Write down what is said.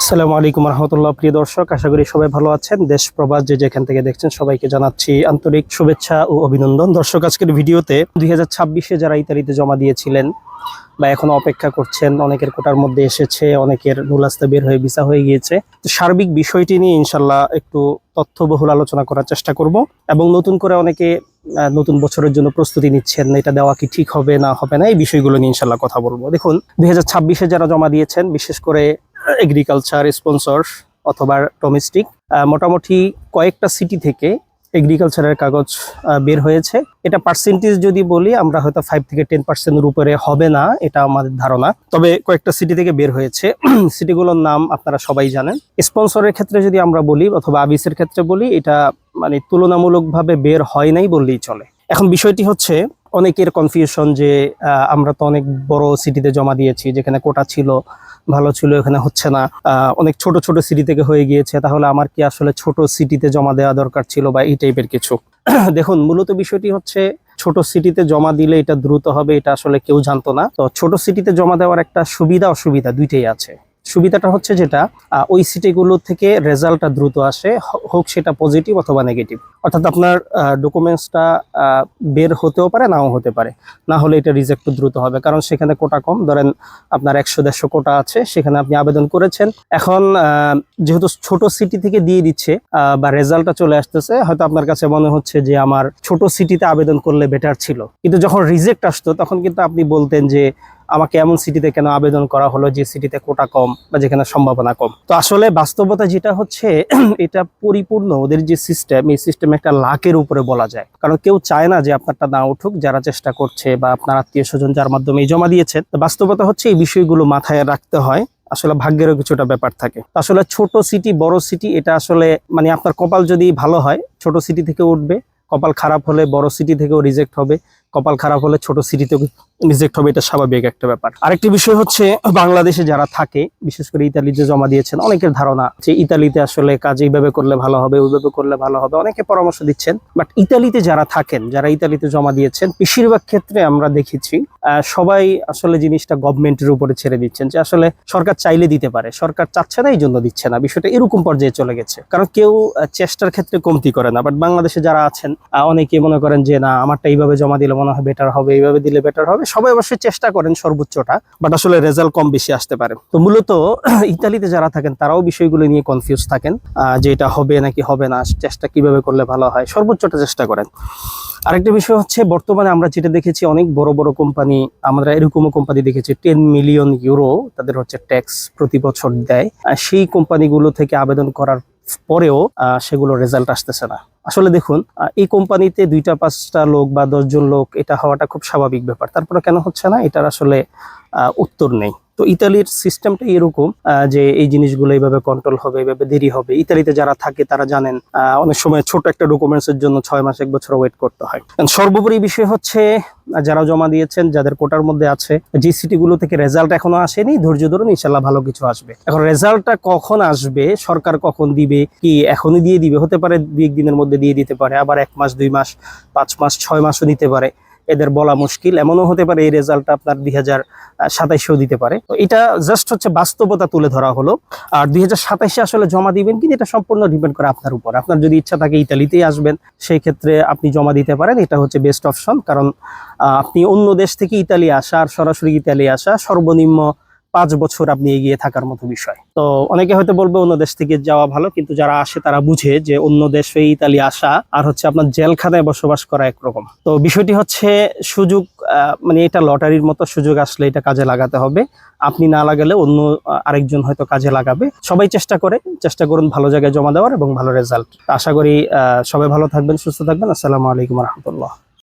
আসসালামু আলাইকুম রহমতুল্লাহ। প্রিয় দর্শক, আশা করি সবাই ভালো আছেন। দেশ প্রবাস যে যেখান থেকে দেখছেন সবাইকে জানাচ্ছি আন্তরিক শুভেচ্ছা ও অভিনন্দন। দর্শক, আজকের ভিডিওতে 2026-এ যারা ইতালিতে জমা দিয়েছিলেন বা এখন অপেক্ষা করছেন, অনেকের কোটার মধ্যে এসেছে, অনেকের নুলাস্তে বের হয়ে ভিসা হয়ে গিয়েছে, তো সার্বিক বিষয়টি নিয়ে ইনশাল্লাহ একটু তথ্যবহুল আলোচনা করার চেষ্টা করব। এবং নতুন করে অনেকে নতুন বছরের জন্য প্রস্তুতি নিচ্ছেন, এটা দেওয়া কি ঠিক হবে না হবে না, এই বিষয়গুলো নিয়ে ইনশাল্লাহ কথা বলবো। দেখুন, 2026-এ যারা জমা দিয়েছেন, বিশেষ করে এগ্রিকালচার স্পন্সর অথবা ডোমেস্টিক, মোটামুটি কয়েকটা সিটি থেকে এগ্রিকালচারের কাগজ বের হয়েছে। এটা পার্সেন্টেজ যদি বলি, আমরা হয়তো 5 থেকে 10%-এর উপরে হবে না, এটা আমাদের ধারণা। তবে কয়েকটা সিটি থেকে বের হয়েছে। সিটিগুলোর নাম আপনারা সবাই জানেন। স্পন্সরের ক্ষেত্রে যদি আমরা বলি অথবা আবিসের ক্ষেত্রে বলি, এটা মানে তুলনামূলকভাবে বের হয় নাই বললেই চলে। এখন বিষয়টি হচ্ছে, অনেকের কনফিউশন যে আমরা তো অনেক বড় সিটিতে জমা দিয়েছি, যেখানে কোটা ছিল, ভালো ছিল, এখানে হচ্ছে না। অনেক ছোট ছোট সিটি থেকে হয়ে গিয়েছে, তাহলে আমার কি আসলে ছোট সিটিতে জমা দেওয়া দরকার ছিল বা এই টাইপের কিছু। দেখুন, মূলত বিষয়টি হচ্ছে, ছোট সিটিতে জমা দিলে এটা দ্রুত হবে, এটা আসলে কেউ জানতো না। তো ছোট সিটিতে জমা দেওয়ার একটা সুবিধা অসুবিধা দুইটাই আছে। সুবিধাটা হচ্ছে যেটা, ওই সিটিগুলো থেকে রেজাল্টটা দ্রুত আসে, হোক সেটা পজিটিভ অথবা নেগেটিভ। অর্থাৎ আপনার ডকুমেন্টসটা বের হতেও পারে, নাও হতে পারে। না হলে এটা রিজেক্ট দ্রুত হবে, কারণ সেখানে কোটা কম। ধরেন আপনার 100-150 কোটা আছে, সেখানে আপনি আবেদন করেছেন। এখন যেহেতু ছোট সিটি থেকে দিয়ে দিচ্ছে বা রেজাল্টটা চলে আসতেছে, হয়তো আপনার কাছে মনে হচ্ছে যে আমার ছোট সিটিতে আবেদন করলে বেটার ছিল। কিন্তু যখন রিজেক্ট আসতো, তখন কিন্তু আপনি বলতেন যে আমাকে এমন সিটিতে কেন আবেদন করা হলো যে সিটিতে কোটা কম বা যেখানে সম্ভাবনা কম। তো আসলে বাস্তবতা যেটা হচ্ছে, এটা পরিপূর্ণ ওদের যে সিস্টেম, এই সিস্টেম একটা লাকের উপরে বলা যায়। কারণ কেউ চায় না যে আপনারটা না উঠুক, যারা চেষ্টা করছে বা আপনার আত্মীয় স্বজন যার মাধ্যমে জমা দিয়েছেন। তো বাস্তবতা হচ্ছে, এই বিষয়গুলো মাথায় রাখতে হয়। আসলে ভাগ্যেরও কিছুটা ব্যাপার থাকে। আসলে ছোট সিটি বড় সিটি, এটা আসলে মানে আপনার কপাল যদি ভালো হয়, ছোট সিটি থেকে উঠবে। কপাল খারাপ হলে বড় সিটি থেকেও রিজেক্ট হবে। কপাল খারাপ হলে ছোট সিটিতেও রিজেক্ট হবে, এটা স্বাভাবিক একটা ব্যাপার। আরেকটি বিষয় হচ্ছে, বাংলাদেশে যারা থাকে, বিশেষ করে ইতালিতে জমা দিয়েছেন, অনেকের ধারণা যে ইতালিতে আসলে কাজ এইভাবে করলে ভালো হবে, ওইভাবে করলে ভালো হবে, অনেকে পরামর্শ দিচ্ছেন। বাট ইতালিতে যারা থাকেন, যারা ইতালিতে জমা দিয়েছেন, বেশিরভাগ ক্ষেত্রে আমরা দেখেছি সবাই আসলে জিনিসটা গভর্নমেন্টের উপরে ছেড়ে দিচ্ছেন, যে আসলে সরকার চাইলে দিতে পারে, সরকার চাচ্ছে না এই জন্য দিচ্ছে না। বিষয়টা এরকম পর্যায়ে চলে গেছে, কারণ কেউ চেষ্টার ক্ষেত্রে কমতি করে না। বাট বাংলাদেশে যারা আছেন, অনেকে মনে করেন যে না, আমারটা এইভাবে জমা দিলে মনে হয় বেটার হবে, এইভাবে দিলে বেটার হবে। সবাই অবশ্যই চেষ্টা করেন সর্বোচ্চটা, বাট আসলে রেজাল্ট কম বেশি আসতে পারে। তো মূলত ইতালিতে যারা থাকেন, তারাও বিষয়গুলো নিয়ে কনফিউজ থাকেন, যে এটা হবে নাকি হবে না, চেষ্টা কিভাবে করলে ভালো হয়, সর্বোচ্চটা চেষ্টা করেন। আরেকটা বিষয় হচ্ছে, বর্তমানে আমরা যেটা দেখেছি, অনেক বড় বড় কোম্পানি, আমরা এরকমও কোম্পানি দেখেছি 10 মিলিয়ন ইউরো তাদের হচ্ছে ট্যাক্স প্রতি বছর দেয়। সেই কোম্পানিগুলো থেকে আবেদন করার পরেও সেগুলো রেজাল্ট আসতেছে না। আসলে দেখুন, এই কোম্পানিতে 2-5টা লোক বা 10 জন লোক, এটা হওয়াটা খুব স্বাভাবিক ব্যাপার। তারপরে কেন হচ্ছে না, এটার আসলে উত্তর নেই। তো ইতালির সিস্টেমটা এরকম যে এই জিনিসগুলো এইভাবে কন্ট্রোল হবে, এইভাবে দেরি হবে। ইতালিতে যারা থাকে তারা জানেন, অনেক সময় ছোট একটা ডকুমেন্টসের জন্য 6 মাস 1 বছর ওয়েট করতে হয়। সর্বোপরি বিষয় হচ্ছে, যারা জমা দিয়েছেন, যাদের কোটার মধ্যে আছে, যে সিটিগুলো থেকে রেজাল্ট এখনো আসেনি, ধৈর্য ধরুন, ইনশাল্লাহ ভালো কিছু আসবে। এখন রেজাল্টটা কখন আসবে, সরকার কখন দিবে, কি এখনই দিয়ে দিবে, হতে পারে 2-1 দিনের মধ্যে দিয়ে দিতে পারে, আবার 1 মাস 2 মাস 5 মাস 6 মাসও নিতে পারে। এদের বলা মুশকিল। এমনও হতে পারে এই রেজাল্টটা আপনার 2027-এও দিতে পারে। তো এটা জাস্ট হচ্ছে বাস্তবতা তুলে ধরা হলো। আর 2027-এ আসলে জমা দিবেন কিন্তু, এটা সম্পূর্ণ ডিপেন্ড করে আপনার উপর। আপনার যদি ইচ্ছা থাকে ইতালিতেই আসবেন, সেই ক্ষেত্রে আপনি জমা দিতে পারেন, এটা হচ্ছে বেস্ট অপশন। কারণ আপনি অন্য দেশ থেকে ইতালি আসা আর সরাসরি ইতালি আসা, সর্বনিম্ন 5 বছর আপনি এগিয়ে থাকার মতো বিষয়। তো অনেকে হয়তো বলবে অন্য দেশ থেকে যাওয়া ভালো, কিন্তু যারা আসে তারা বুঝে যে অন্য দেশে ইতালি আসা আর হচ্ছে আপনার জেলখানায় বসবাস করা একরকম। তো বিষয়টি হচ্ছে, সুযোগ মানে এটা লটারির মতো, সুযোগ আসলে এটা কাজে লাগাতে হবে। আপনি না লাগালে অন্য আরেকজন হয়তো কাজে লাগাবে। সবাই চেষ্টা করুন ভালো জায়গায় জমা দেওয়ার এবং ভালো রেজাল্ট। আশা করি সবাই ভালো থাকবেন, সুস্থ থাকবেন। আসসালামু আলাইকুম রহমতুল্লাহ।